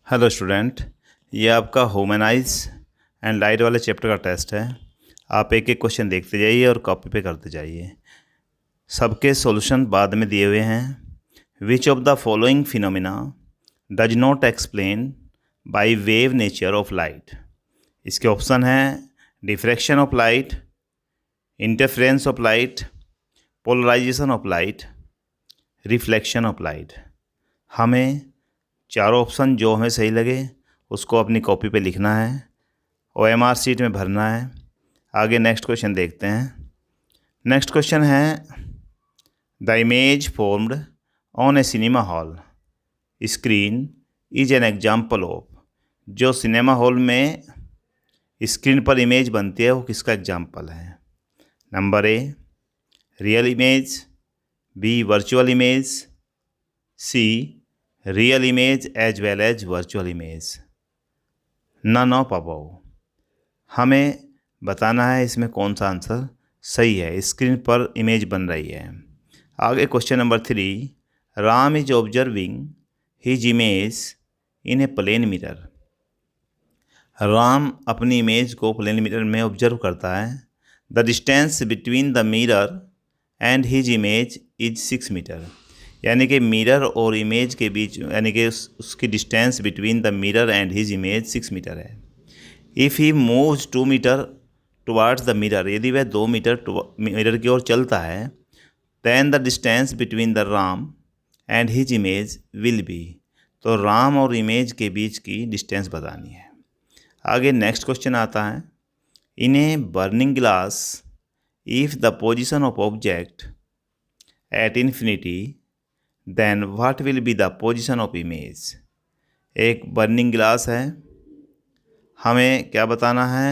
Hello student, ये आपका humanise and light वाले चैप्टर का टेस्ट है। आप एक एक क्वेश्चन देखते जाइए और कॉपी पे करते जाइए। सबके सॉल्यूशन बाद में दिए हुए हैं। Which of the following phenomena does not explain by wave nature of light. इसके ऑप्शन हैं diffraction of light, interference of light, polarisation of light, reflection of light. हमें चारों ऑप्शन जो हमें सही लगे उसको अपनी कॉपी पे लिखना है, OMR शीट में भरना है। आगे नेक्स्ट क्वेश्चन देखते हैं। नेक्स्ट क्वेश्चन है the image formed on a cinema hall screen is an example of. जो सिनेमा हॉल में स्क्रीन पर इमेज बनती है वो किसका एग्जाम्पल है? Number A real image, B virtual image, C real image as well as virtual image. None of above. हमें बताना है इसमें कौन सा आंसर सही है। स्क्रीन पर इमेज बन रही है। आगे question number 3, Ram is observing his image in a plane mirror. Ram अपनी इमेज को प्लेन मिरर में ऑब्जर्व करता है। The distance between the mirror and his image is 6 metre. यानी कि मिरर और इमेज के बीच यानी कि उसकी distance between the mirror and his image 6 metre है। If he moves 2 metre towards the mirror, यदि वह 2 मीटर मिरर की ओर चलता है, then the distance between the Ram and his image will be. तो राम और इमेज के बीच की डिस्टेंस बतानी है। आगे नेक्स्ट क्वेश्चन आता है, in a burning glass if the position of object at infinity then what will be the position of image. एक बर्निंग ग्लास है, हमें क्या बताना है?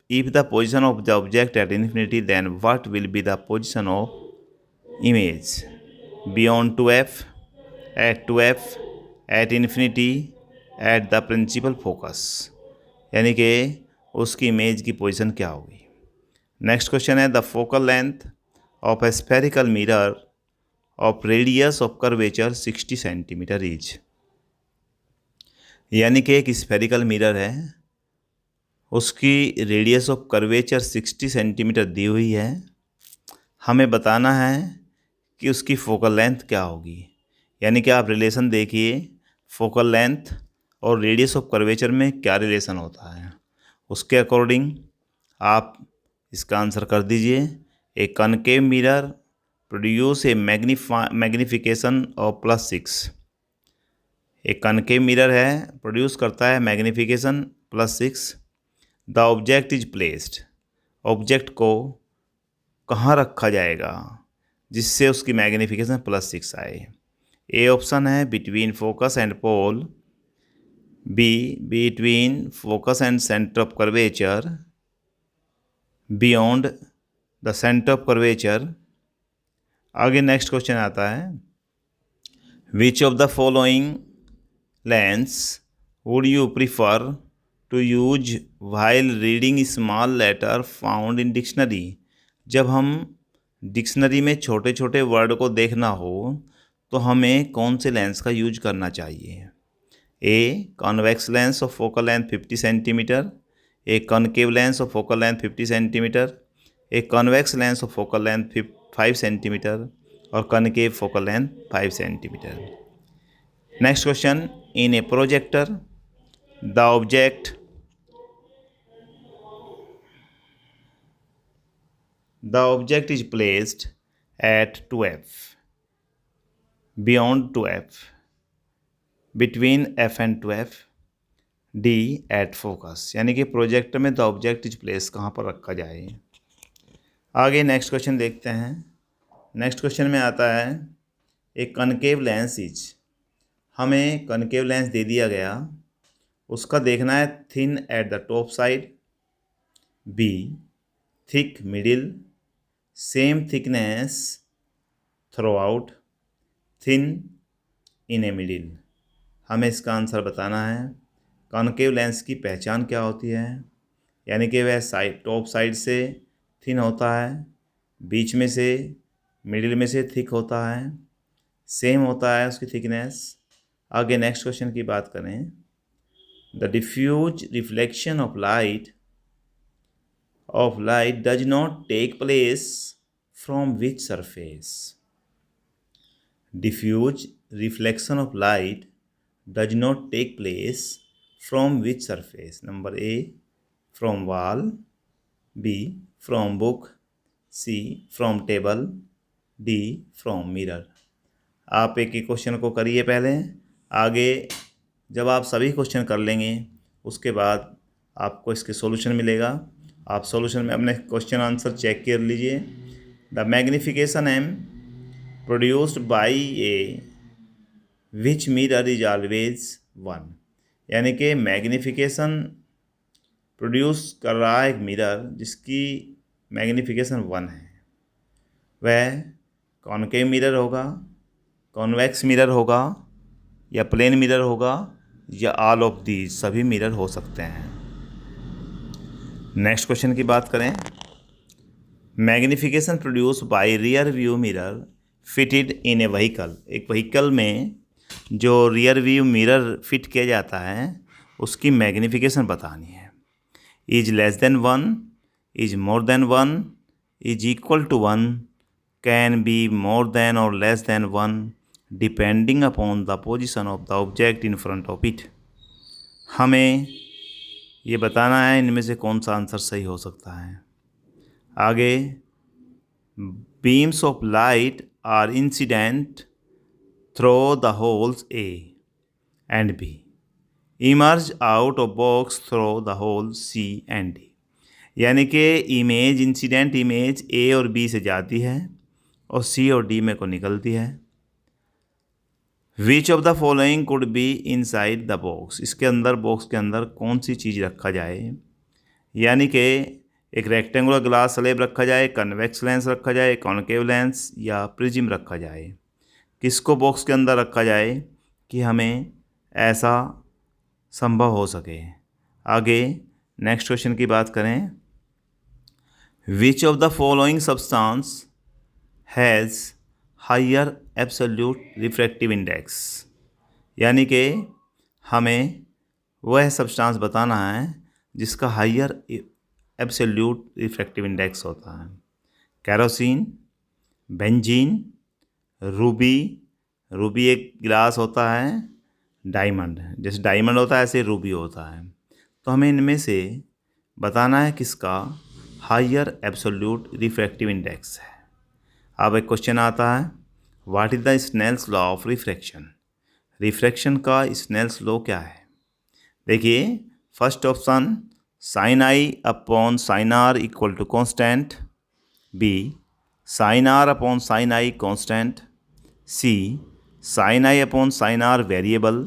If the position of the object at infinity then what will be the position of image. Beyond 2f, at 2f, at infinity, at the principal focus. यानी कि उसकी image की पोजिशन क्या होगी। नेक्स्ट क्वेश्चन है the focal length of A spherical mirror of radius of curvature 60 centimetre is. यानी कि एक स्फेरिकल मिरर है, उसकी रेडियस ऑफ कर्वेचर 60 सेंटीमीटर दी हुई है। हमें बताना है कि उसकी फोकल लेंथ क्या होगी। यानी कि आप रिलेशन देखिए, फोकल लेंथ और रेडियस ऑफ कर्वेचर में क्या रिलेशन होता है, उसके अकॉर्डिंग आप इसका आंसर कर दीजिए। A concave mirror produce a magnification of +6। एक कनकेव मिरर है, प्रोड्यूस करता है magnification +6। The object is placed. Object को कहाँ रखा जाएगा जिससे उसकी मैग्निफिकेशन +6 आए? ए ऑप्शन है between focus and pole, B between focus and centre of curvature, beyond the centre of curvature. आगे नेक्स्ट क्वेश्चन आता है, which of the following lens would you prefer to use while reading small letter found in dictionary. जब हम dictionary में छोटे छोटे word को देखना हो तो हमें कौन से लेंस का यूज करना चाहिए? A convex lens of focal length 50 centimetre, a concave lens of focal length 50 centimetre, a convex lens of focal length 5 centimetre और concave focal length 5 centimetre. Next question, in a projector the object is placed at 2f, beyond 2f, between f and 2f, d at focus. यानी कि projector में the object is place कहाँ पर रखा जाए। आगे next question देखते हैं। नेक्स्ट क्वेश्चन में आता है, एक कनकेव लेंस इज। हमें कनकेव लेंस दे दिया गया, उसका देखना है thin at the top side, be thick middle, same thickness through out, thin in a middle. हमें इसका आंसर बताना है। कॉनकेव लेंस की पहचान क्या होती है? यानी कि वह साइड टॉप साइड से थिन होता है, बीच में से मिडिल में से थिक होता है, सेम होता है उसकी थिकनेस। आगे नेक्स्ट क्वेश्चन की बात करें, the diffuse reflection of light does not take place from which surface? Diffuse reflection of light does not take place from which surface? Number A, from wall, B, from book, C, from table, D, from mirror. आप एक एक question को करिए पहले, आगे जब आप सभी क्वेश्चन कर लेंगे उसके बाद आपको इसके सॉल्यूशन मिलेगा। आप सॉल्यूशन में अपने क्वेश्चन आंसर चेक कर लीजिए। The magnification m produced by a which mirror is always 1, यानी कि मैग्निफिकेशन प्रोड्यूस कर रहा है एक मिरर जिसकी मैग्निफिकेशन 1 है, वह कॉनकेव मिरर होगा, कॉन्वेक्स मिरर होगा, या प्लेन मिरर होगा, या ऑल ऑफ दीज, सभी मिरर हो सकते हैं। नेक्स्ट क्वेश्चन की बात करें। Magnification produce bye rear view mirror fitted इन ए व्हीकल। एक व्हीकल में जो रियर व्यू मिरर फिट किया जाता है उसकी मैग्निफिकेशन बतानी है। Is less than 1, is more than 1, is equal to 1, can be more than और less than 1 depending upon the position of the object in front of it. हमें ये बताना है इनमें से कौन सा आंसर सही हो सकता है। आगे, beams of light are incident through the holes A and B, emerge out of box through the hole C and D, यानी कि इमेज, इंसिडेंट इमेज ए और बी से जाती है और सी और डी में को निकलती है। Which of the following could be inside the box, इसके अंदर, बॉक्स के अंदर कौन सी चीज़ रखा जाए, यानी कि एक रेक्टेंगुलर ग्लास स्लैब रखा जाए, कन्वेक्स लेंस रखा जाए, कॉनकेव लेंस, या प्रिज्म रखा जाए। किसको बॉक्स के अंदर रखा जाए कि हमें ऐसा संभव हो सके। आगे नेक्स्ट क्वेश्चन की बात करें। Which of the following substance has higher absolute refractive index, यानी कि हमें वह सब्सटेंस बताना है जिसका हायर एब्सोल्यूट रिफ्रैक्टिव इंडेक्स होता है। केरोसिन, बेंजीन, रूबी एक गिलास होता है, डायमंड, जैसे डायमंड होता है ऐसे रूबी होता है। तो हमें इनमें से बताना है किसका हायर एब्सोल्यूट रिफ्रैक्टिव इंडेक्स है। अब एक क्वेश्चन आता है, what is the Snell's law of refraction. Refraction का स्नेल्स लॉ क्या है? देखिए, first option sine I upon sine r equal to constant, B sine are upon sine I constant, C sine I upon sine r variable,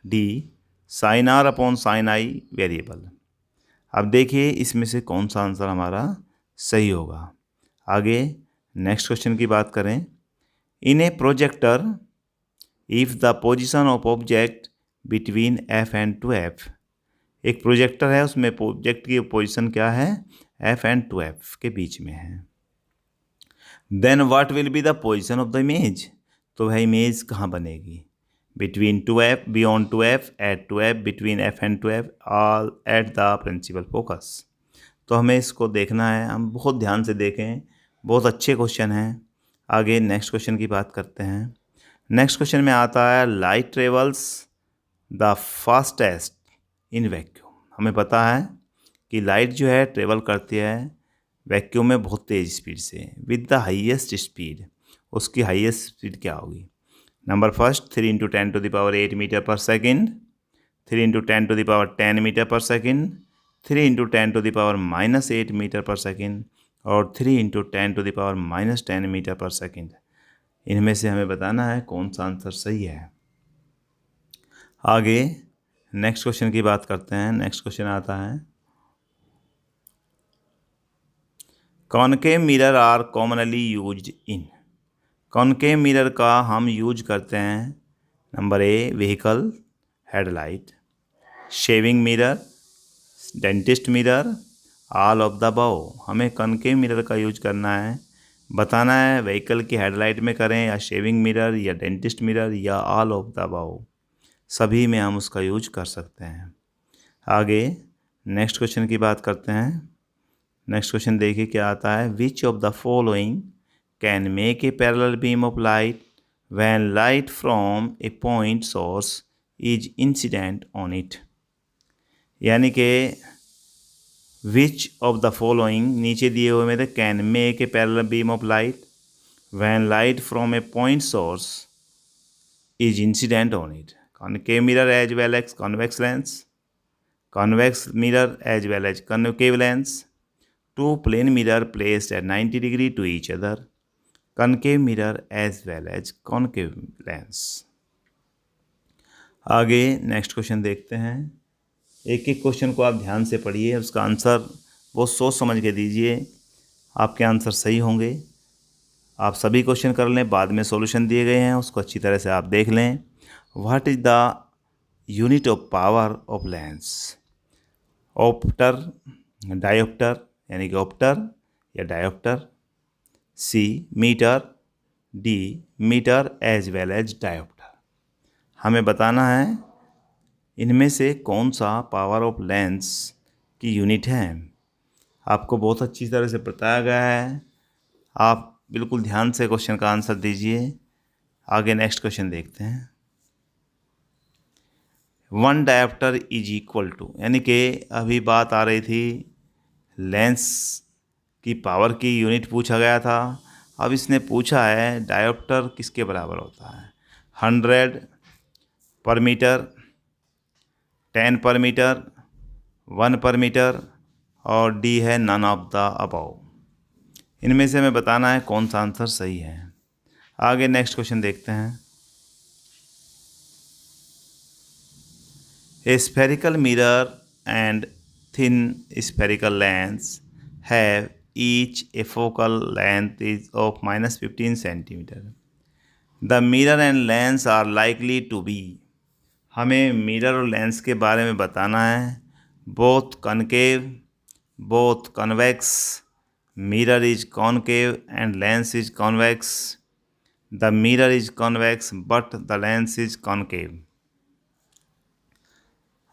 D sine are upon sine i variable. अब देखिए इसमें से कौन सा answer हमारा सही होगा। आगे नेक्स्ट क्वेश्चन की बात करें। In a projector if the position of object between F and two F, एक प्रोजेक्टर है उसमें ऑब्जेक्ट की पोजीशन क्या है, एफ एंड टू एफ के बीच में है। Then what will be the position of the image, तो वह इमेज कहाँ बनेगी, between two F, beyond two F, at two F, between F and two F, all at the principal focus. तो हमें इसको देखना है, हम बहुत ध्यान से देखें, बहुत अच्छे क्वेश्चन हैं। आगे नेक्स्ट क्वेश्चन की बात करते हैं। नेक्स्ट क्वेश्चन में आता है light travels the fastest in vacuum. हमें पता है कि लाइट जो है ट्रेवल करती है वैक्यूम में बहुत तेज़ स्पीड से, विद द हाईएस्ट स्पीड। उसकी हाईएस्ट स्पीड क्या होगी? नंबर फर्स्ट 3 × 10⁸ मीटर पर सेकेंड, 3 × 10⁻10 मीटर पर सेकेंड, 3 × 10⁻−8 मीटर पर सेकेंड और 3 × 10⁻−10 मीटर पर सेकेंड। इनमें से हमें बताना है कौन सा आंसर सही है। आगे नेक्स्ट क्वेश्चन की बात करते हैं। नेक्स्ट क्वेश्चन आता है concave mirror are commonly used in. Concave mirror का हम यूज करते हैं number A vehicle headlight, shaving mirror, dentist mirror, all of the above. हमें कॉनकेव मिरर का यूज करना है, बताना है व्हीकल की हेडलाइट में करें या शेविंग मिरर या डेंटिस्ट मिरर या ऑल ऑफ द अबव, सभी में हम उसका यूज कर सकते हैं। आगे नेक्स्ट क्वेश्चन की बात करते हैं। नेक्स्ट क्वेश्चन देखिए क्या आता है। Which of the following can make a parallel beam of light when light from A point source is incident on it. यानी कि विच ऑफ द फॉलोइंग नीचे दिए हुए में can make a parallel beam of light when light from A point source is incident on it. Concave mirror as well as convex lens, convex mirror as well as concave lens, two plane mirror placed at 90 degree to each other, concave mirror as well as concave lens. आगे next question देखते हैं। एक एक question को आप ध्यान से पढ़िए, उसका आंसर बहुत सोच समझ के दीजिए, आपके आंसर सही होंगे। आप सभी क्वेश्चन कर लें, बाद में सॉल्यूशन दिए गए हैं उसको अच्छी तरह से आप देख लें। What is the unit of power of lens? ऑप्टर, डायोप्टर यानी कि ऑप्टर या dioptre, C metre, D metre as well as dioptre. हमें बताना है इनमें से कौन सा पावर ऑफ लेंस की यूनिट है। आपको बहुत अच्छी तरह से बताया गया है, आप बिल्कुल ध्यान से क्वेश्चन का आंसर दीजिए। आगे नेक्स्ट क्वेश्चन देखते हैं। 1 डायोप्टर इज इक्वल टू, यानी कि अभी बात आ रही थी लेंस की पावर की यूनिट पूछा गया था, अब इसने पूछा है डायोप्टर किसके बराबर होता है। 100 पर मीटर, 10 पर मीटर, 1 पर मीटर और डी है नन ऑफ द अबव। इनमें से हमें बताना है कौन सा आंसर सही है। आगे नेक्स्ट क्वेश्चन देखते हैं। A spherical mirror and thin spherical lens have each a focal length is of -15 centimetre. The mirror and lens are likely to be. हमें मिरर और लेंस के बारे में बताना है। Both concave, both convex, mirror is concave and lens is convex. The mirror is convex but the lens is concave.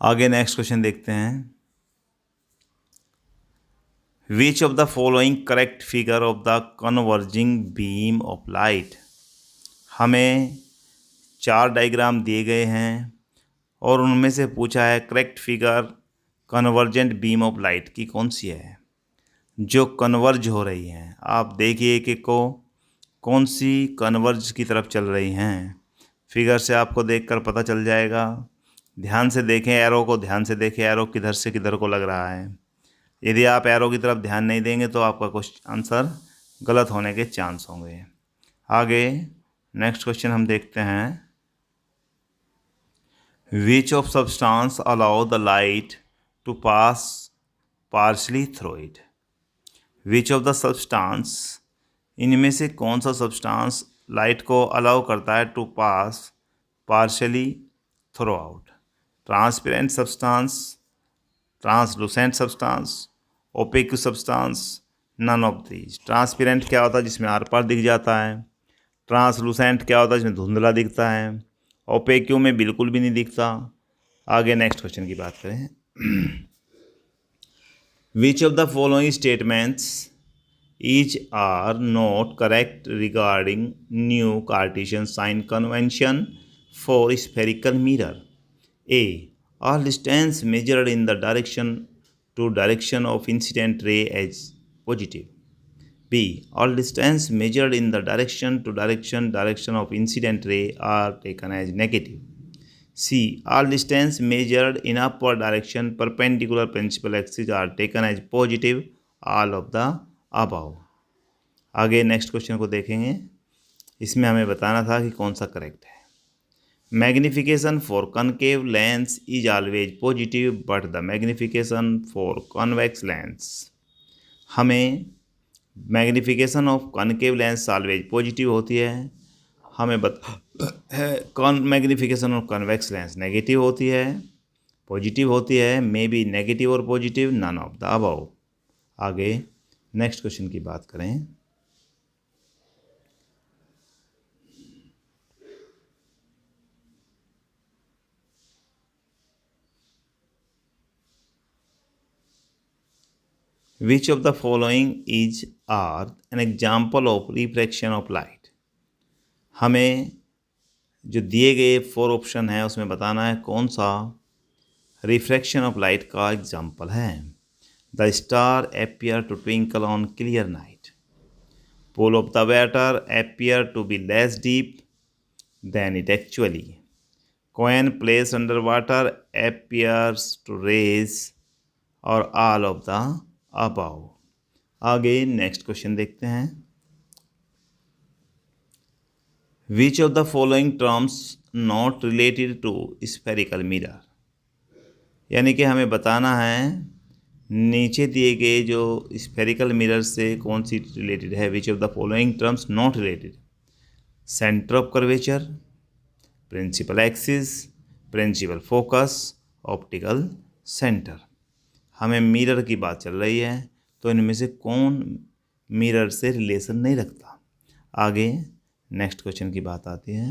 आगे next question देखते हैं। Which of the following correct figure of the converging beam of light? हमें 4 diagram दिए गए हैं और उनमें से पूछा है correct figure convergent beam of light की कौन सी है जो कन्वर्ज हो रही हैं। आप देखिए एक एक को कौन सी कन्वर्ज की तरफ चल रही हैं, फिगर से आपको देखकर पता चल जाएगा। ध्यान से देखें, एरो को ध्यान से देखें, एरो किधर से किधर को लग रहा है। यदि आप एरो की तरफ ध्यान नहीं देंगे तो आपका क्वेश्चन आंसर गलत होने के चांस होंगे। आगे नेक्स्ट क्वेश्चन हम देखते हैं। Which of substance allow the light to pass partially through it? Which of the substance, इनमें से कौन सा सब्सटेंस लाइट को अलाउ करता है to pass partially through out? Transparent substance, translucent substance, opaque substance, none of these. Transparent क्या होता है जिसमें आर पार दिख जाता है, ट्रांसलूसेंट क्या होता है जिसमें धुंधला दिखता है, ओपेक में बिल्कुल भी नहीं दिखता। आगे नेक्स्ट क्वेश्चन की बात करें। Which of the following statements each are not correct regarding new Cartesian sign convention for spherical mirror? A. All distance measured in the direction to direction of incident ray as positive. B. All distance measured in the direction to direction of incident ray are taken as negative. C. All distance measured in upward direction perpendicular principal axis are taken as positive. All of the above. आगे next question को देखेंगे। इसमें हमें बताना था कि कौन सा करेक्ट है। Magnification for concave lens is always positive but the magnification for convex lens, हमें magnification of concave lens always positive होती है। हमें magnification of convex lens negative होती है, पॉजिटिव होती है, मे बी नेगेटिव और positive, none of the above. आगे नेक्स्ट क्वेश्चन की बात करें। Which of the following is are an example of refraction of light. हमें जो दिए गए 4 ऑप्शन है उसमें बताना है कौन सा रिफ्रैक्शन ऑफ लाइट का एग्जाम्पल है। The star appear to twinkle on clear night. Pool of the water appear to be less deep than it actually. Coin placed under water appears to raise, or all of the above. आगे next question देखते हैं। Which of the following terms not related to spherical mirror? यानी कि हमें बताना है नीचे दिए गए जो स्फेरिकल मिरर से कौन सी रिलेटेड है। Which of the following terms not related. Centre of curvature, principal axis, principal focus, optical centre. हमें मिरर की बात चल रही है तो इनमें से कौन मिरर से रिलेशन नहीं रखता। आगे नेक्स्ट क्वेश्चन की बात आती है।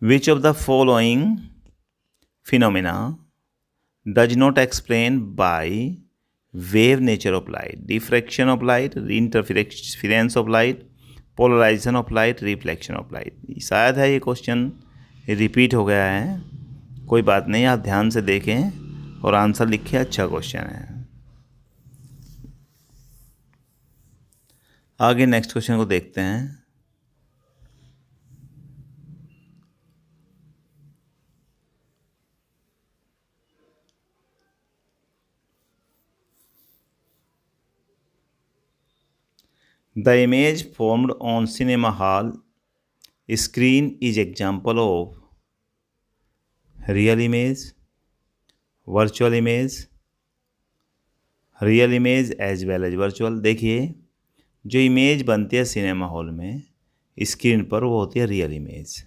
Which of the following phenomena does not explain by wave nature of light? Diffraction of light, interference of light, polarization of light, reflection of light। शायद है ये क्वेश्चन रिपीट हो गया है, कोई बात नहीं, आप ध्यान से देखें और आंसर लिखिए। अच्छा क्वेश्चन है। आगे नेक्स्ट क्वेश्चन को देखते हैं। The image formed on cinema hall screen is example of real image, virtual image, real image as well as virtual. देखिए जो इमेज बनती है सिनेमा हॉल में स्क्रीन पर वो होती है रियल इमेज,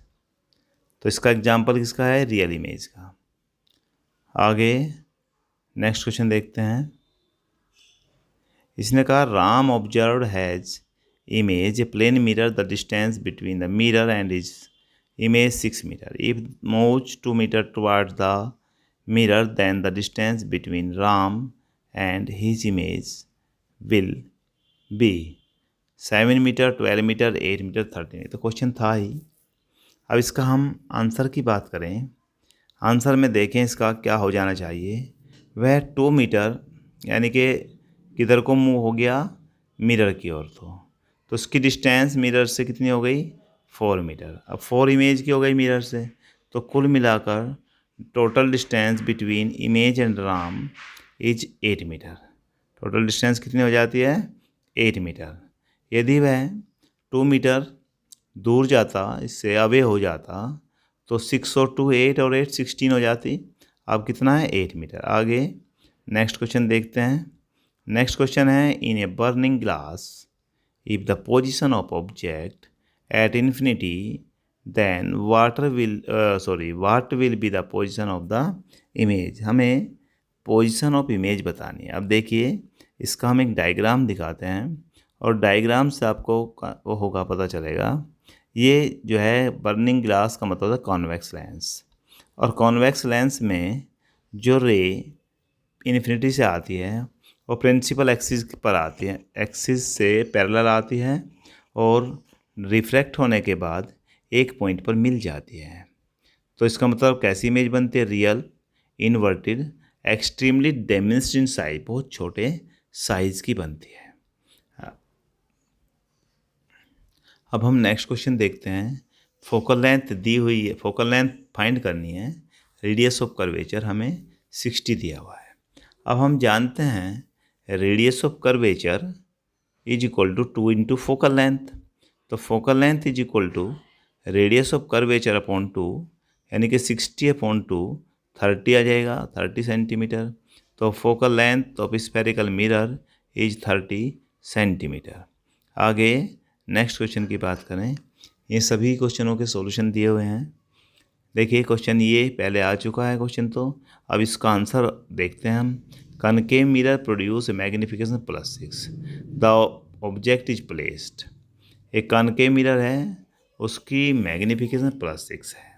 तो इसका एग्जांपल किसका है? रियल इमेज का। आगे नेक्स्ट क्वेश्चन देखते हैं। इसने कहा Ram observed has image a plane mirror, the distance between the mirror and is image 6 metre. If moves 2 metre towards the mirror then the distance between Ram and his image will be 7 metre, 12 metre, 8 metre, 13 metre. तो question था ही। अब इसका हम answer की बात करें, answer में देखें इसका क्या हो जाना चाहिए। वह 2 मीटर यानी कि किधर को मूव हो गया? मिरर की ओर। तो उसकी डिस्टेंस मिरर से कितनी हो गई? 4 मीटर। अब 4 इमेज की हो गई मिरर से, तो कुल मिलाकर total distance between image and Ram is 8 metre. Total distance कितनी हो जाती है? 8 मीटर। यदि वह 2 मीटर दूर जाता, इससे अवे हो जाता, तो 6 और 2 8 और 8 16 हो जाती। अब कितना है? 8 मीटर। आगे नेक्स्ट क्वेश्चन देखते हैं। नेक्स्ट क्वेश्चन है in a burning glass if the position of object at infinity then what will be the position of the image. हमें पोजिशन ऑफ इमेज बतानी है। अब देखिए इसका हम एक डायग्राम दिखाते हैं और डायग्राम से आपको वो होगा पता चलेगा। ये जो है बर्निंग ग्लास का मतलब है कॉन्वेक्स लेंस, और कॉन्वेक्स लेंस में जो रे इन्फिनिटी से आती है वो प्रिंसिपल एक्सिस पर आती है, एक्सिस से पैरेलल आती है और रिफ्रैक्ट होने के बाद एक पॉइंट पर मिल जाती है। तो इसका मतलब कैसी इमेज बनती है? Real, inverted, extremely diminished in size, बहुत छोटे साइज की बनती है। अब हम नेक्स्ट क्वेश्चन देखते हैं। फोकल लेंथ दी हुई है, फोकल लेंथ फाइंड करनी है, रेडियस ऑफ कर्वेचर हमें 60 दिया हुआ है। अब हम जानते हैं radius of curvature is equal to 2 into focal length. तो focal length is equal to radius of curvature upon 2, यानी कि 60 अपॉन 2 30 आ जाएगा, 30 सेंटीमीटर। तो focal length of spherical mirror is 30 centimetre. आगे नेक्स्ट क्वेश्चन की बात करें। ये सभी क्वेश्चनों के सॉल्यूशन दिए हुए हैं। देखिए क्वेश्चन ये पहले आ चुका है क्वेश्चन, तो अब इसका आंसर देखते हैं हम। Concave mirror produce magnification +6, the object is placed. एक कनकेव मिरर है, उसकी मैग्निफिकेशन +6 है।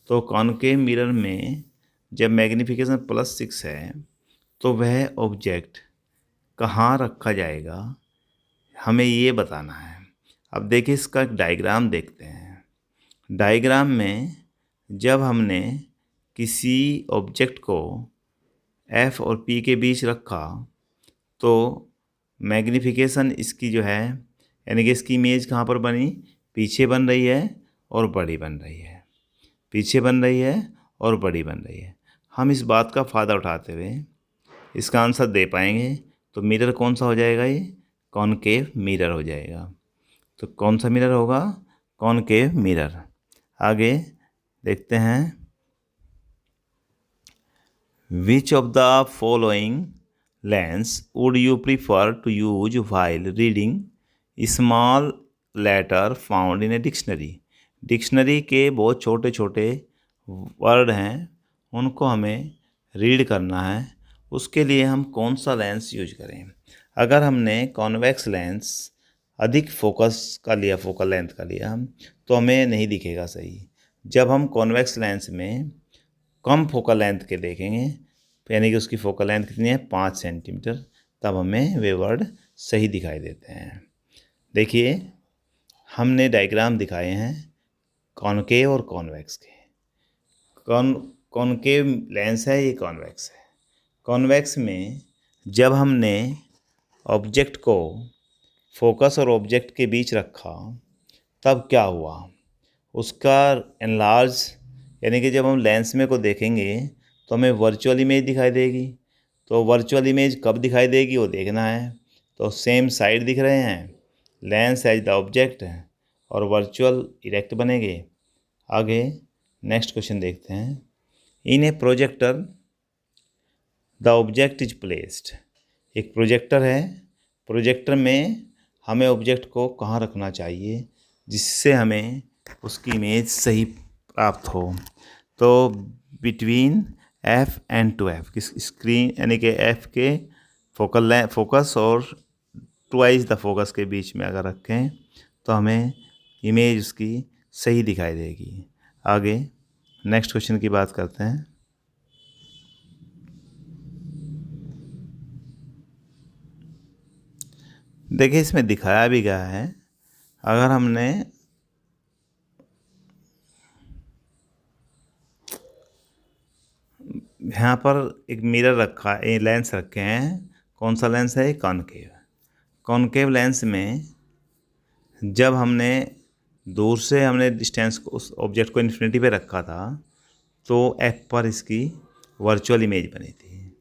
तो कॉनकेव मिरर में जब मैग्नीफिकेशन +6 है तो वह ऑब्जेक्ट कहाँ रखा जाएगा, हमें ये बताना है। अब देखिए इसका एक डायग्राम देखते हैं। डायग्राम में जब हमने किसी ऑब्जेक्ट को F और P के बीच रखा तो मैग्नीफिकेशन इसकी जो है, यानी कि इसकी इमेज कहाँ पर बनी, पीछे बन रही है और बड़ी बन रही है, पीछे बन रही है और बड़ी बन रही है। हम इस बात का फ़ायदा उठाते हुए इसका आंसर दे पाएंगे। तो मिरर कौन सा हो जाएगा, ये कॉनकेव मिरर हो जाएगा। तो कौन सा मिरर होगा, कॉनकेव मिरर। आगे देखते हैं, which of the following lens would you prefer to use while reading small letter found in a dictionary. Dictionary के बहुत छोटे छोटे वर्ड हैं, उनको हमें रीड करना है। उसके लिए हम कौन सा लेंस यूज करें। अगर हमने कॉन्वेक्स लेंस अधिक फोकस का लिया, फोकल लेंथ का लिया, तो हमें नहीं दिखेगा सही। जब हम कॉन्वेक्स लेंस में कम फोकल लेंथ के देखेंगे, यानी कि उसकी फोकल लेंथ कितनी है, 5 सेंटीमीटर, तब हमें वे वर्ड सही दिखाई देते हैं। देखिए हमने डायग्राम दिखाए हैं कॉनकेव और कॉन्वेक्स के। कॉनकेव लेंस है, ये कॉन्वेक्स है। कॉन्वेक्स में जब हमने ऑब्जेक्ट को फोकस और ऑब्जेक्ट के बीच रखा तब क्या हुआ, उसका एनलार्ज, यानी कि जब हम लेंस में को देखेंगे तो हमें वर्चुअल इमेज दिखाई देगी। तो वर्चुअल इमेज कब दिखाई देगी वो देखना है। तो सेम साइड दिख रहे हैं, लेंस एज द ऑब्जेक्ट और वर्चुअल इरेक्ट बनेंगे। आगे नेक्स्ट क्वेश्चन देखते हैं। In a projector the object is placed. एक प्रोजेक्टर है, प्रोजेक्टर में हमें ऑब्जेक्ट को कहाँ रखना चाहिए जिससे हमें उसकी इमेज सही प्राप्त हो। तो बिटवीन F एंड 2F, किस स्क्रीन, यानी कि F के फोकस और ट्वाइस द फोकस के बीच में अगर रखें तो हमें इमेज उसकी सही दिखाई देगी। आगे नेक्स्ट क्वेश्चन की बात करते हैं। देखिए इसमें दिखाया भी गया है, अगर हमने यहाँ पर एक मिरर रखा है, लेंस रखे हैं। कौन सा लेंस है, कॉनकेव। कॉनकेव लेंस में जब हमने दूर से हमने डिस्टेंस को, उस ऑब्जेक्ट को इन्फिनिटी पे रखा था तो F पर इसकी वर्चुअल इमेज बनी थी।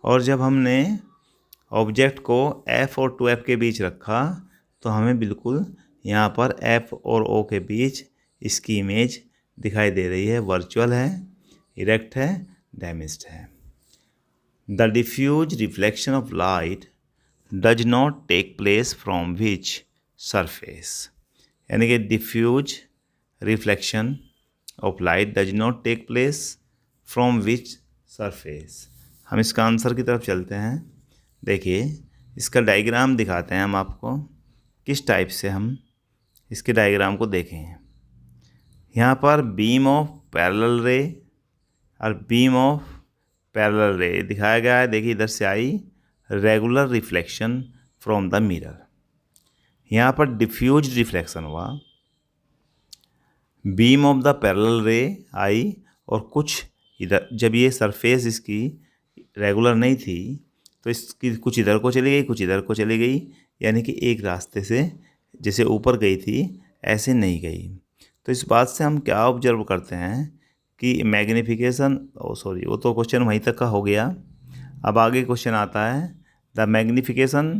और जब हमने ऑब्जेक्ट को F और 2F के बीच रखा तो हमें बिल्कुल यहाँ पर F और O के बीच इसकी इमेज दिखाई दे रही है, वर्चुअल है, इरेक्ट है, डैमेज्ड है। The diffuse reflection of light does not take place from which surface. यानी कि diffuse reflection of light does not take place from which surface. हम इसका आंसर की तरफ चलते हैं। देखिए इसका डायग्राम दिखाते हैं हम आपको, किस टाइप से हम इसके डायग्राम को देखें। यहाँ पर बीम ऑफ पैरेलल रे और बीम ऑफ पैरेलल रे दिखाया गया है। देखिए इधर से आई regular reflection from the mirror, यहाँ पर डिफ्यूज रिफ्लेक्शन हुआ। Beam of the parallel ray आई और कुछ इधर, जब ये सरफेस इसकी रेगुलर नहीं थी तो इसकी कुछ इधर को चली गई, कुछ इधर को चली गई, यानी कि एक रास्ते से जैसे ऊपर गई थी ऐसे नहीं गई। तो इस बात से हम क्या ऑब्जर्व करते हैं कि मैग्नीफिकेशन, सॉरी वो तो क्वेश्चन वहीं तक का हो गया। अब आगे क्वेश्चन आता है, the magnification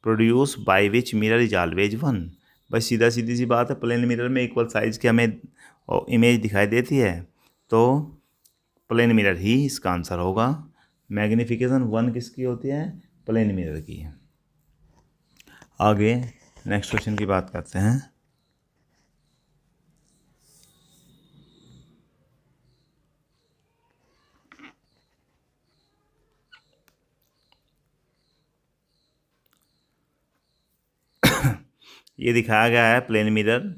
produce by which mirror is always 1। बस सीधी सी बात है, प्लेन मिरर में इक्वल साइज़ की हमें इमेज दिखाई देती है तो प्लेन मिरर ही इसका आंसर होगा। मैग्नीफिकेशन 1 किसकी होती है, प्लेन मिरर की। आगे नेक्स्ट क्वेश्चन की बात करते हैं। ये दिखाया गया है प्लेन मिरर,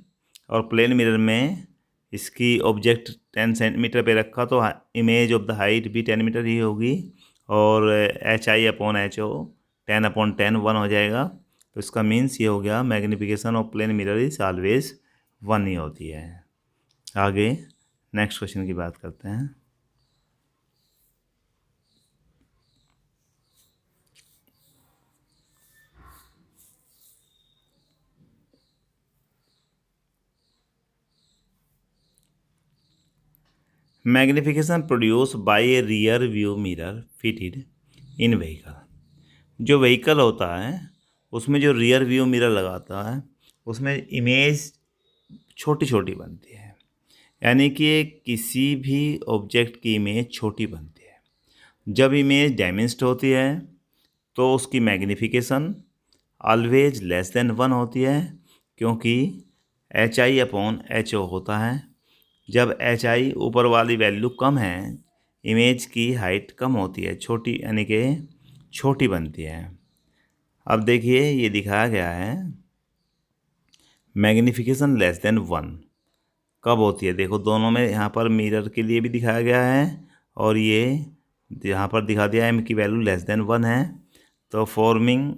और प्लेन मिरर में इसकी ऑब्जेक्ट 10 सेंटीमीटर पे रखा तो इमेज ऑफ द हाइट भी 10 मीटर ही होगी, और HI/HO 10/10 1 हो जाएगा। तो इसका मीन्स ये हो गया magnification of plane mirror is always 1 ही होती है। आगे नेक्स्ट क्वेश्चन की बात करते हैं। Magnification produce by a rear view mirror fitted in vehicle. जो व्हीकल होता है उसमें जो रियर व्यू मिरर लगाता है उसमें इमेज छोटी छोटी बनती है, यानी कि किसी भी ऑब्जेक्ट की इमेज छोटी बनती है। जब इमेज डायमेंस्ड होती है तो उसकी मैग्निफिकेशन ऑलवेज लेस देन 1 होती है, क्योंकि HI/HO होता है। जब HI ऊपर वाली वैल्यू कम है, इमेज की हाइट कम होती है, छोटी यानी कि छोटी बनती है। अब देखिए ये दिखाया गया है मैग्निफिकेशन लेस देन 1 कब होती है। देखो दोनों में यहाँ पर मिरर के लिए भी दिखाया गया है और ये यहाँ पर दिखा दिया है m की वैल्यू लेस देन 1 है। तो forming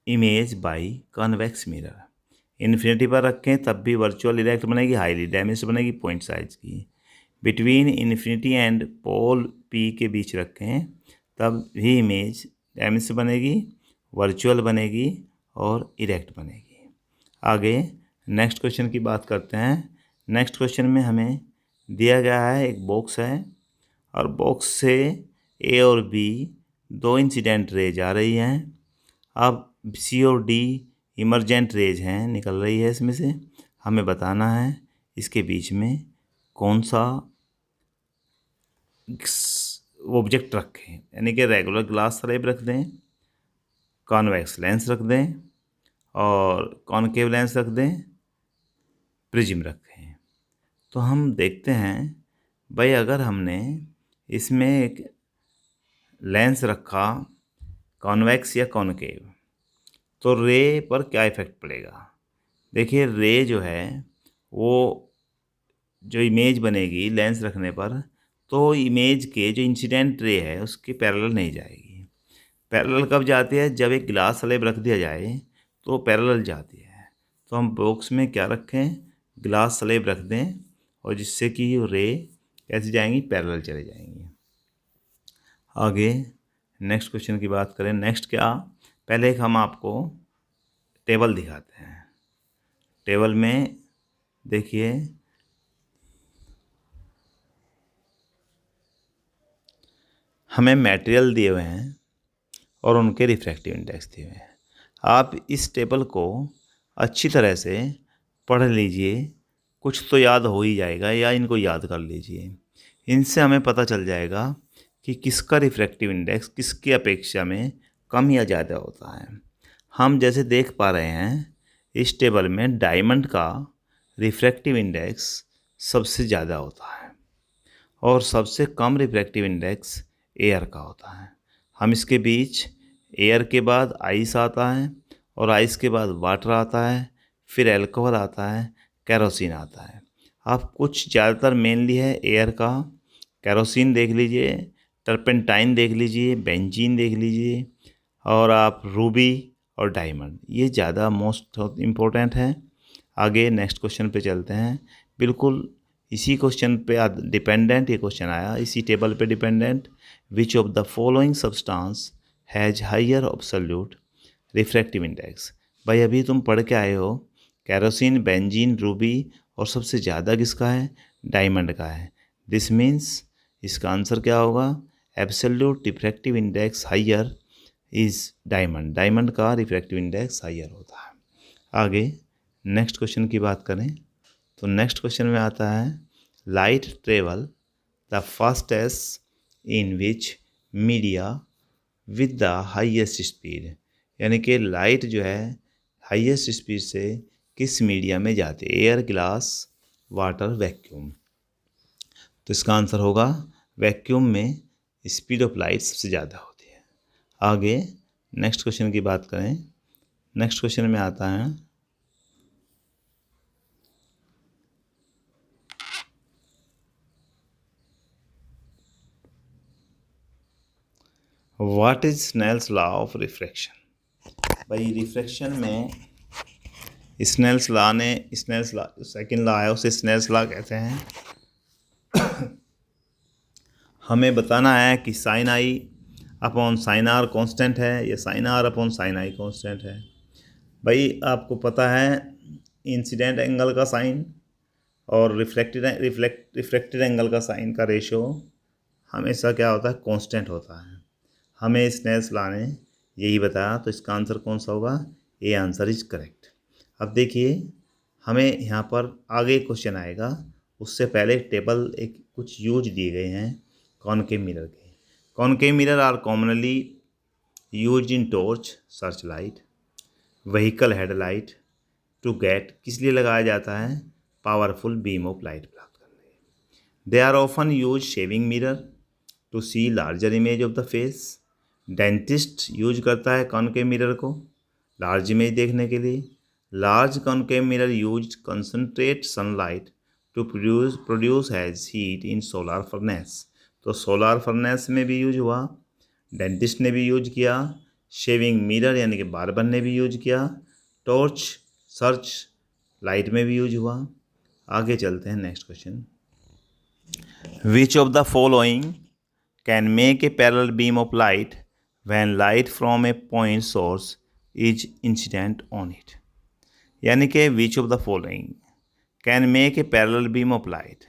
image by convex mirror, infinity पर रखें तब भी वर्चुअल इरेक्ट बनेगी, हाईली डैमेज्ड बनेगी पॉइंट साइज की। Between infinity and pole P के बीच रखें तब भी इमेज डैमेज्ड बनेगी, वर्चुअल बनेगी और इरेक्ट बनेगी। आगे नेक्स्ट क्वेश्चन की बात करते हैं। नेक्स्ट क्वेश्चन में हमें दिया गया है एक बॉक्स है और बॉक्स से A और B दो इंसिडेंट रेज आ रही हैं। अब C और D इमरजेंट रेज हैं, निकल रही है इसमें से। हमें बताना है इसके बीच में कौन सा ऑब्जेक्ट रखें, यानी कि रेगुलर ग्लास स्लैब रख दें, कॉन्वेक्स लेंस रख दें और कॉनकेव लेंस रख दें, प्रिज्म रखें। तो हम देखते हैं भाई, अगर हमने इसमें एक लेंस रखा कॉन्वेक्स या कॉनकेव तो रे पर क्या इफ़ेक्ट पड़ेगा। देखिए रे जो है वो जो इमेज बनेगी लेंस रखने पर, तो इमेज के जो इंसिडेंट रे है उसके पैरेलल नहीं जाएगी। पैरेलल कब जाती है, जब एक ग्लास स्लैब रख दिया जाए तो पैरेलल जाती है। तो हम बॉक्स में क्या रखें, ग्लास स्लैब रख दें और जिससे कि रे कैसे जाएंगी, पैरेलल चले जाएंगी। आगे नेक्स्ट क्वेश्चन की बात करें। नेक्स्ट क्या, पहले एक हम आपको टेबल दिखाते हैं। टेबल में देखिए हमें मटेरियल दिए हुए हैं और उनके रिफ्रैक्टिव इंडेक्स दिए हुए हैं। आप इस टेबल को अच्छी तरह से पढ़ लीजिए, कुछ तो याद हो ही जाएगा, या इनको याद कर लीजिए। इनसे हमें पता चल जाएगा कि किसका रिफ्रैक्टिव इंडेक्स किसकी अपेक्षा में कम या ज़्यादा होता है। हम जैसे देख पा रहे हैं इस टेबल में डायमंड का रिफ्रैक्टिव इंडेक्स सबसे ज़्यादा होता है और सबसे कम रिफ्रैक्टिव इंडेक्स एयर का होता है। हम इसके बीच एयर के बाद आइस आता है और आइस के बाद वाटर आता है, फिर अल्कोहल आता है, केरोसिन आता है। आप कुछ ज़्यादातर मेनली है एयर का, केरोसिन देख लीजिए, टर्पेंटाइन देख लीजिए, बेंजीन देख लीजिए, और आप रूबी और डायमंड, ये ज़्यादा मोस्ट इम्पोर्टेंट है। आगे नेक्स्ट क्वेश्चन पे चलते हैं। बिल्कुल इसी क्वेश्चन पे डिपेंडेंट ये क्वेश्चन आया, इसी टेबल पे dependent. Which of the following substance has higher absolute refractive index. भाई अभी तुम पढ़ के आए हो केरोसिन, बेंजीन, रूबी, और सबसे ज़्यादा किसका है, डायमंड का है। दिस मीन्स इसका आंसर क्या होगा, absolute refractive index higher is diamond. Diamond का रिफ्रैक्टिव इंडेक्स हायर होता है। आगे नेक्स्ट क्वेश्चन की बात करें तो नेक्स्ट क्वेश्चन में आता है light travel the fastest in which media with the highest speed, यानी कि लाइट जो है हाईएस्ट स्पीड से किस मीडिया में जाती है, एयर, ग्लास, वाटर, वैक्यूम। तो इसका आंसर होगा वैक्यूम में स्पीड ऑफ लाइट सबसे ज़्यादा होती है। आगे नेक्स्ट क्वेश्चन की बात करें। नेक्स्ट क्वेश्चन में आता है what is Snell's law of refraction. भाई रिफ्रैक्शन में स्नेल्स लॉ सेकंड लॉ है, उसे स्नेल्स लॉ कहते हैं। हमें बताना है कि साइन आई अपॉन साइन आर कॉन्स्टेंट है या sine are upon sine I constant है। भाई आपको पता है इंसिडेंट एंगल का साइन और रिफ्लेक्टेड एंगल का साइन का रेशो हमेशा क्या होता है, कांस्टेंट होता है। हमें स्नेल्स लॉ ने यही बताया, तो इसका आंसर कौन सा होगा, ए आंसर इज करेक्ट। अब देखिए हमें यहाँ पर आगे क्वेश्चन आएगा, उससे पहले एक टेबल कुछ यूज दिए गए हैं कॉनकेव मिरर के। Concave mirror are commonly use in torch, search light, vehicle headlight to get, किस लिए लगाया जाता है, पावरफुल बीम ऑफ लाइट प्राप्त करने के। They are often use shaving mirror to see larger image of the face. Dentist use करता है कॉनकेव मिरर को लार्ज इमेज देखने के लिए। Large concave mirror use concentrate sunlight to produce has heat in solar furnace. तो solar furnace में भी use हुआ, डेंटिस्ट ने भी यूज किया, शेविंग मिरर यानी कि बार्बर ने भी यूज किया, टॉर्च सर्च लाइट में भी यूज हुआ। आगे चलते हैं next question. Which of the following can make a parallel beam of light when light from A point source is incident on it. यानी कि विच of the following can make a parallel beam of light,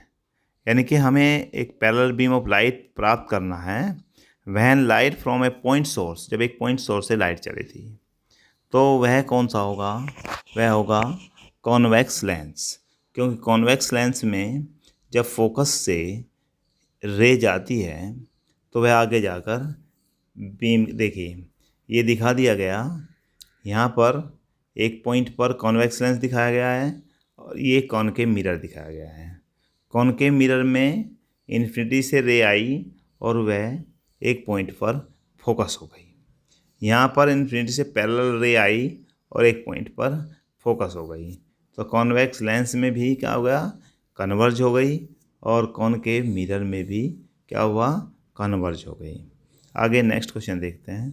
यानी कि हमें एक parallel beam of light प्राप्त करना है when light from A point source, जब एक पॉइंट सोर्स से लाइट चली थी, तो वह कौन सा होगा, वह होगा कॉन्वेक्स लेंस। क्योंकि कॉन्वेक्स लेंस में जब फोकस से रे जाती है तो वह आगे जाकर बीम, देखिए ये दिखा दिया गया, यहाँ पर एक पॉइंट पर कॉन्वेक्स लेंस दिखाया गया है और ये कॉनकेव मिरर दिखाया गया है। कॉनकेव मिरर में इन्फिनिटी से रे आई और वह एक पॉइंट पर फोकस हो गई। यहाँ पर इन्फिनिटी से पैरेलल रे आई और एक पॉइंट पर फोकस हो गई, तो कॉन्वेक्स लेंस में भी क्या हो गया, कन्वर्ज हो गई, और कॉनकेव मिरर में भी क्या हुआ, कन्वर्ज हो गई। आगे नेक्स्ट क्वेश्चन देखते हैं।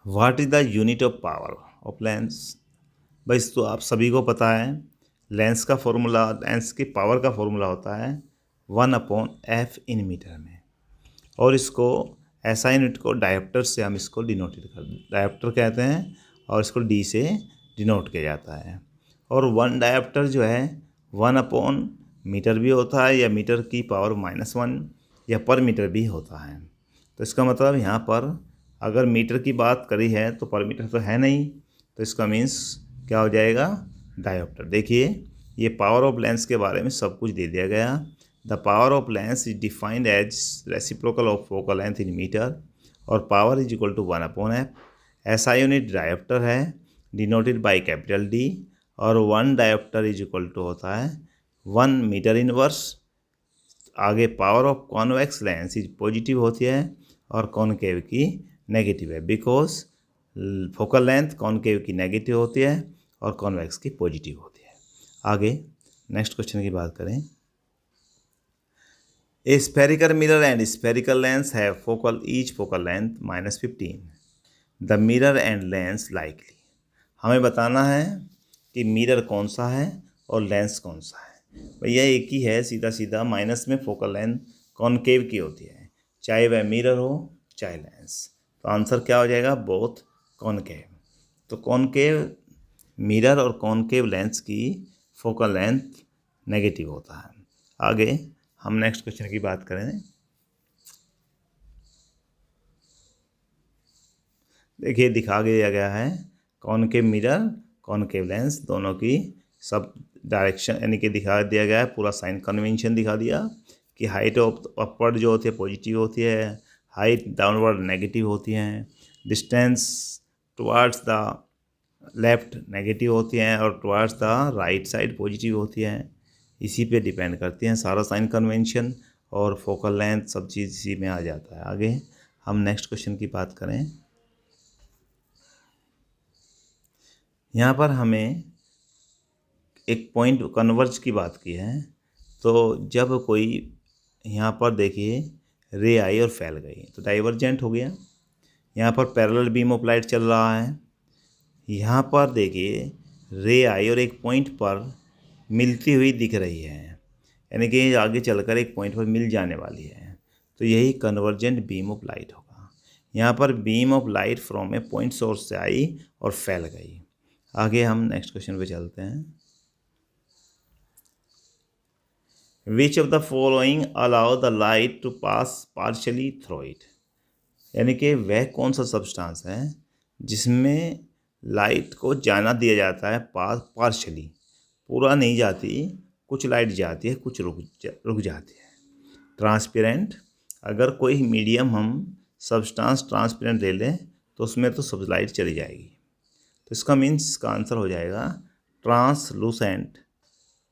What is the unit of power of lens. भाई तो आप सभी को पता है लेंस का फॉर्मूला, लेंस की पावर का फॉर्मूला होता है 1/f इन मीटर में, और इसको ऐसा यूनिट को डायोप्टर से हम इसको डिनोटेड कर, डायोप्टर कहते हैं, और इसको डी से डिनोट किया जाता है। और 1 डायोप्टर जो है 1/मीटर भी होता है, या मीटर की पावर -1 या पर मीटर भी होता है। तो इसका मतलब यहाँ पर अगर मीटर की बात करी है तो पर मीटर तो है नहीं, तो इसका मीन्स क्या हो जाएगा, डायोप्टर। देखिए ये पावर ऑफ लेंस के बारे में सब कुछ दे दिया गया। The power of lens is defined as reciprocal of focal length in metre, और power is equal to 1/f। ऐसा यूनिट डायोप्टर है डिनोटेड बाय कैपिटल डी, और 1 डायोप्टर इज इक्वल टू होता है 1 मीटर इनवर्स। आगे power of convex lens is positive होती है और कॉनकेव की नेगेटिव है, बिकॉज फोकल लेंथ कॉनकेव की नेगेटिव होती है और कॉन्वेक्स की पॉजिटिव होती है। आगे नेक्स्ट क्वेश्चन की बात करें। ए spherical mirror and spherical lens have focal each focal length -15, the mirror and lens likely. हमें बताना है कि मिरर कौन सा है और लेंस कौन सा है। भैया एक ही है, सीधा सीधा, माइनस में फोकल लेंथ कॉनकेव की होती है, चाहे वह मिरर हो चाहे लेंस। तो आंसर क्या हो जाएगा, बोथ कॉनकेव। तो कॉनकेव मिरर और कॉनकेव लेंस की फोकल लेंथ नेगेटिव होता है। आगे हम नेक्स्ट क्वेश्चन की बात करें। देखिए दिखा दिया गया है कॉनकेव मिरर कॉनकेव लेंस दोनों की सब डायरेक्शन, यानी कि दिखा दिया गया है पूरा साइन कन्वेंशन दिखा दिया कि हाइट ऑफ अपवर्ड जो होती है पॉजिटिव होती है, हाइट डाउनवर्ड नेगेटिव होती हैं, distance towards the left negative होती हैं और towards the right side positive होती हैं। इसी पे डिपेंड करती हैं सारा साइन कन्वेंशन, और फोकल लेंथ सब चीज़ इसी में आ जाता है। आगे हम नेक्स्ट क्वेश्चन की बात करें। यहाँ पर हमें एक पॉइंट कन्वर्ज की बात की है, तो जब कोई यहाँ पर देखिए रे आई और फैल गई तो डाइवर्जेंट हो गया। यहाँ पर पैरेलल बीम ऑफ लाइट चल रहा है, यहाँ पर देखिए रे आई और एक पॉइंट पर मिलती हुई दिख रही है, यानी कि आगे चलकर एक पॉइंट पर मिल जाने वाली है, तो यही कन्वर्जेंट बीम ऑफ लाइट होगा। यहाँ पर beam of light from A point source से आई और फैल गई। आगे हम नेक्स्ट क्वेश्चन पे चलते हैं। Which of the following allow the light to pass partially through it, यानी कि वह कौन सा सब्सटेंस है जिसमें लाइट को जाना दिया जाता है पार्शली, पूरा नहीं जाती, कुछ लाइट जाती है, कुछ रुक जाती है। ट्रांसपेरेंट, अगर कोई मीडियम हम सब्सटेंस ट्रांसपेरेंट ले लें तो उसमें तो सब लाइट चली जाएगी, तो इसका मीन्स इसका आंसर हो जाएगा ट्रांसलूसेंट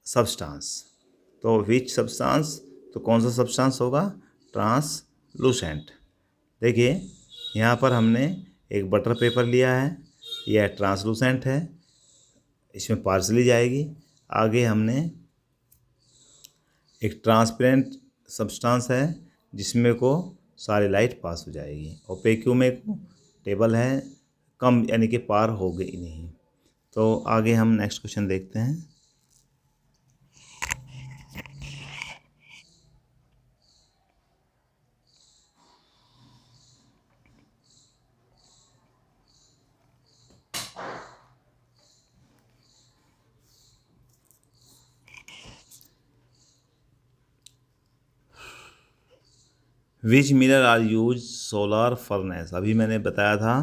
सब्सटेंस। तो विच सब्सटेंस, तो कौन सा सब्सटेंस होगा, ट्रांसलूसेंट। देखिए यहाँ पर हमने एक बटर पेपर लिया है, यह ट्रांसलूसेंट है, इसमें पार्सली जाएगी। आगे हमने एक ट्रांसपेरेंट सब्सटेंस है जिसमें को सारी लाइट पास हो जाएगी, ओपेक्यू में टेबल है कम, यानी कि पार हो गई नहीं। तो आगे हम नेक्स्ट क्वेश्चन देखते हैं। Which mirror are use solar furnace, अभी मैंने बताया था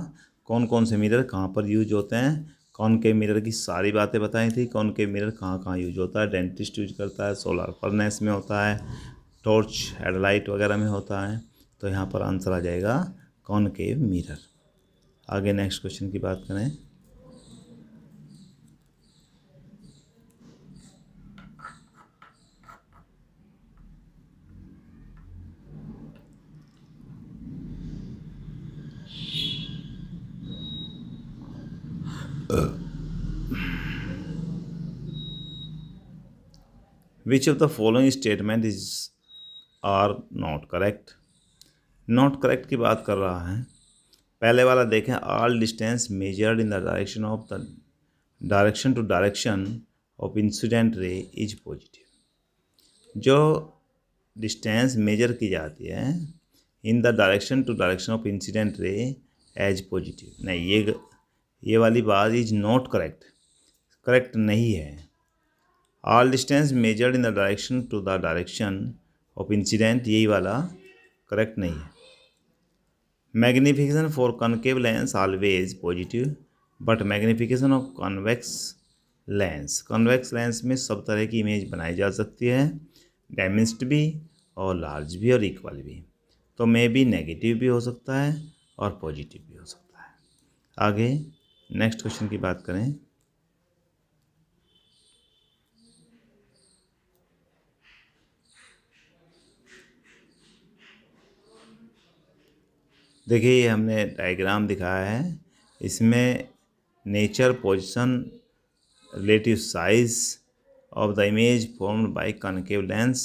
कौन कौन से मिरर कहाँ पर यूज होते हैं, कॉनकेव मिरर की सारी बातें बताई थी, कॉनकेव मिरर कहाँ कहाँ यूज होता है, डेंटिस्ट यूज करता है, सोलर फर्नेस में होता है, टॉर्च हेडलाइट वगैरह में होता है। तो यहाँ पर आंसर आ जाएगा कॉनकेव मिरर। आगे नेक्स्ट क्वेश्चन की बात करें। Which of the following statement is are not correct, not correct की बात कर रहा है। पहले वाला देखें, all distance measured in the direction of the direction to direction of incident ray is positive. जो डिस्टेंस मेजर की जाती है in the direction to direction of incident ray as positive, नहीं, ये वाली बात इज नॉट करेक्ट, करेक्ट नहीं है। All distance measured in the direction to the direction of incident, यही वाला करेक्ट नहीं है। Magnification for concave lens always positive, but magnification of convex lens में सब तरह की इमेज बनाई जा सकती है, डायमेंस्ड भी और लार्ज भी और इक्वल भी। तो मे बी नेगेटिव भी हो सकता है और पॉजिटिव भी हो सकता है। आगे नेक्स्ट क्वेश्चन की बात करें। देखिए ये हमने डायग्राम दिखाया है, इसमें nature, position, relative size of the image formed by concave lens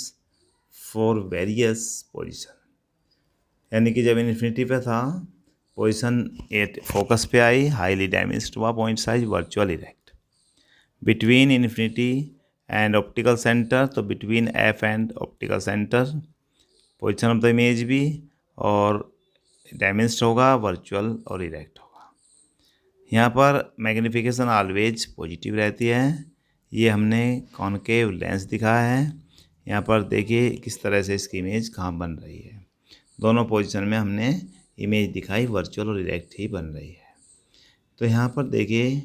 for various position, यानी कि जब इन्फिनिटी पे था पोजीशन 8 फोकस पे आई, हाईली डैमेज्ड हुआ point size, virtual erect. Between infinity and optical centre, तो between F and optical centre position of the image भी और डायमेंस्ड होगा, वर्चुअल और इरेक्ट होगा। यहाँ पर मैग्नीफिकेशन ऑलवेज पॉजिटिव रहती है। ये हमने कॉनकेव लेंस दिखाया है, यहाँ पर देखिए किस तरह से इसकी इमेज कहाँ बन रही है, दोनों पोजीशन में हमने इमेज दिखाई, वर्चुअल और इरेक्ट ही बन रही है। तो यहाँ पर देखिए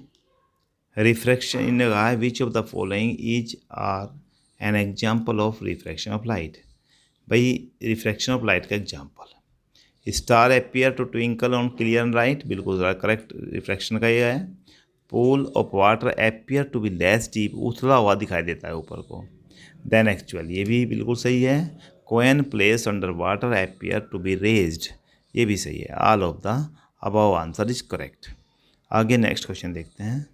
रिफ्रैक्शन इन्हें कहा है, which of the following is are an example of refraction of light. भाई रिफ्रैक्शन ऑफ लाइट का example, star appear to twinkle on clear light, बिल्कुल करेक्ट रिफ्रैक्शन का ये है। Pool of water appear to be less deep, उथला हुआ दिखाई देता है ऊपर को, देन एक्चुअल, ये भी बिल्कुल सही है। Coin place under water appear to be raised, ये भी सही है। All of the above answer is correct. आगे नेक्स्ट क्वेश्चन देखते हैं।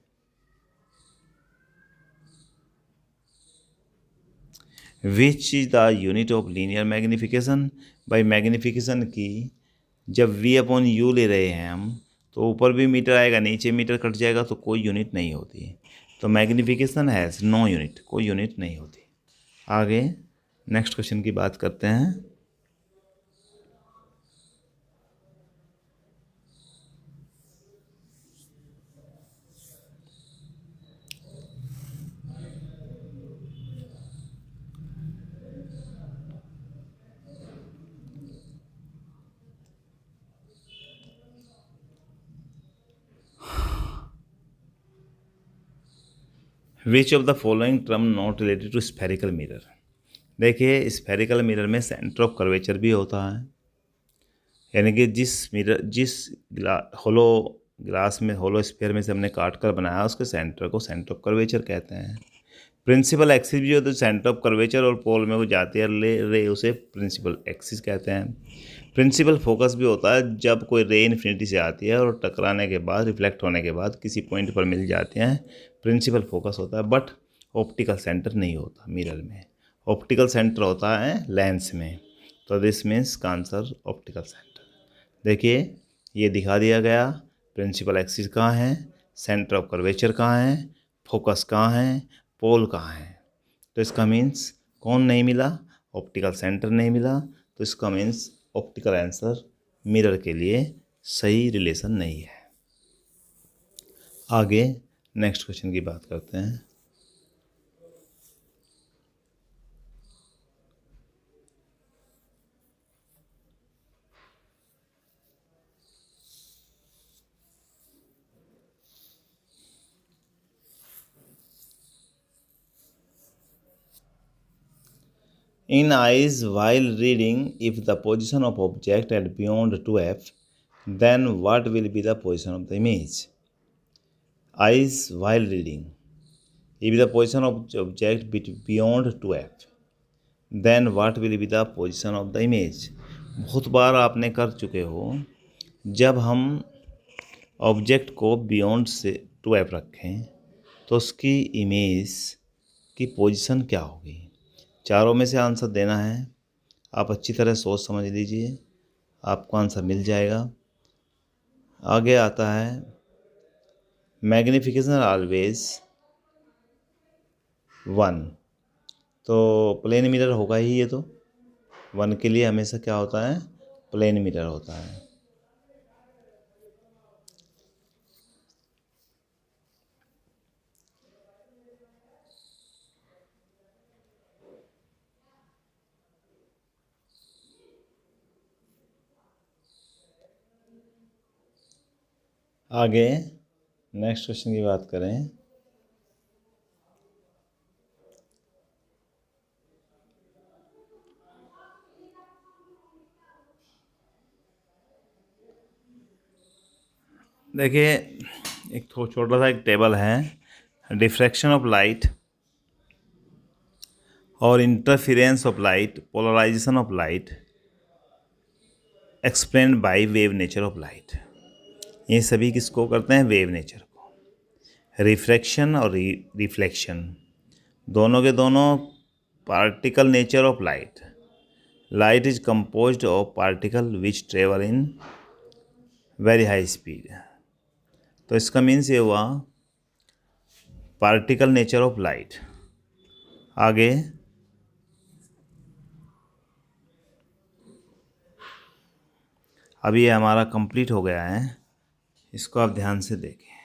Which is the unit of linear magnification. भाई मैग्नीफिकेशन की जब वी अपॉन यू ले रहे हैं हम, तो ऊपर भी मीटर आएगा, नीचे मीटर कट जाएगा, तो कोई यूनिट नहीं होती। तो मैग्नीफिकेशन हैज़ नो यूनिट, कोई यूनिट नहीं होती। आगे नेक्स्ट क्वेश्चन की बात करते हैं। Which of the following term not related to spherical mirror. देखिए स्फेरिकल मिरर में सेंटर ऑफ कर्वेचर भी होता है, यानी कि जिस होलो ग्लास में, होलो स्फीयर में से हमने काट कर बनाया उसके सेंटर को सेंटर ऑफ कर्वेचर कहते हैं। प्रिंसिपल एक्सिस भी होता है, सेंटर ऑफ कर्वेचर और पोल में वो जाती है रे उसे प्रिंसिपल एक्सिस कहते हैं। प्रिंसिपल फोकस भी होता है, जब कोई रे इन्फिनिटी से आती है और टकराने के बाद, रिफ्लेक्ट होने के बाद किसी पॉइंट पर मिल जाती हैं, प्रिंसिपल फोकस होता है। बट ऑप्टिकल सेंटर नहीं होता मिरर में, ऑप्टिकल सेंटर होता है लेंस में। तो दिस मीन्स का आंसर ऑप्टिकल सेंटर। देखिए ये दिखा दिया गया, प्रिंसिपल एक्सिस कहाँ है, सेंटर ऑफ कर्वेचर कहाँ है, फोकस कहाँ है, पोल कहाँ है। तो इसका मीन्स कौन नहीं मिला, ऑप्टिकल सेंटर नहीं मिला। तो इसका मीन्स ऑप्टिकल आंसर मिरर के लिए सही रिलेशन नहीं है। आगे नेक्स्ट क्वेश्चन की बात करते हैं। In eyes while reading, if the position of object at beyond 2f, then what will be the position of the image? Eyes while reading, if the position of object beyond 2f, then what will be the position of the image? बहुत बार आपने कर चुके हो, जब हम object को beyond से 2f रखें तो उसकी इमेज की पोजीशन क्या होगी। चारों में से आंसर देना है, आप अच्छी तरह सोच समझ लीजिए, आपको आंसर मिल जाएगा। आगे आता है मैग्नीफिकेशन ऑलवेज 1, तो प्लेन मिरर होगा ही, ये तो 1 के लिए हमेशा क्या होता है, प्लेन मिरर होता है। आगे नेक्स्ट क्वेश्चन की बात करें। देखिए एक छोटा सा एक टेबल है, डिफ्रैक्शन ऑफ लाइट और interference of light, polarisation of light explained by wave nature of light. ये सभी किसको करते हैं, वेव नेचर को। रिफ्रैक्शन और रिफ्लेक्शन दोनों के दोनों particle nature of light. Light is composed of particle which travel in very high speed. तो इसका मीन्स ये हुआ पार्टिकल नेचर ऑफ लाइट। आगे अब ये हमारा कंप्लीट हो गया है, इसको आप ध्यान से देखें।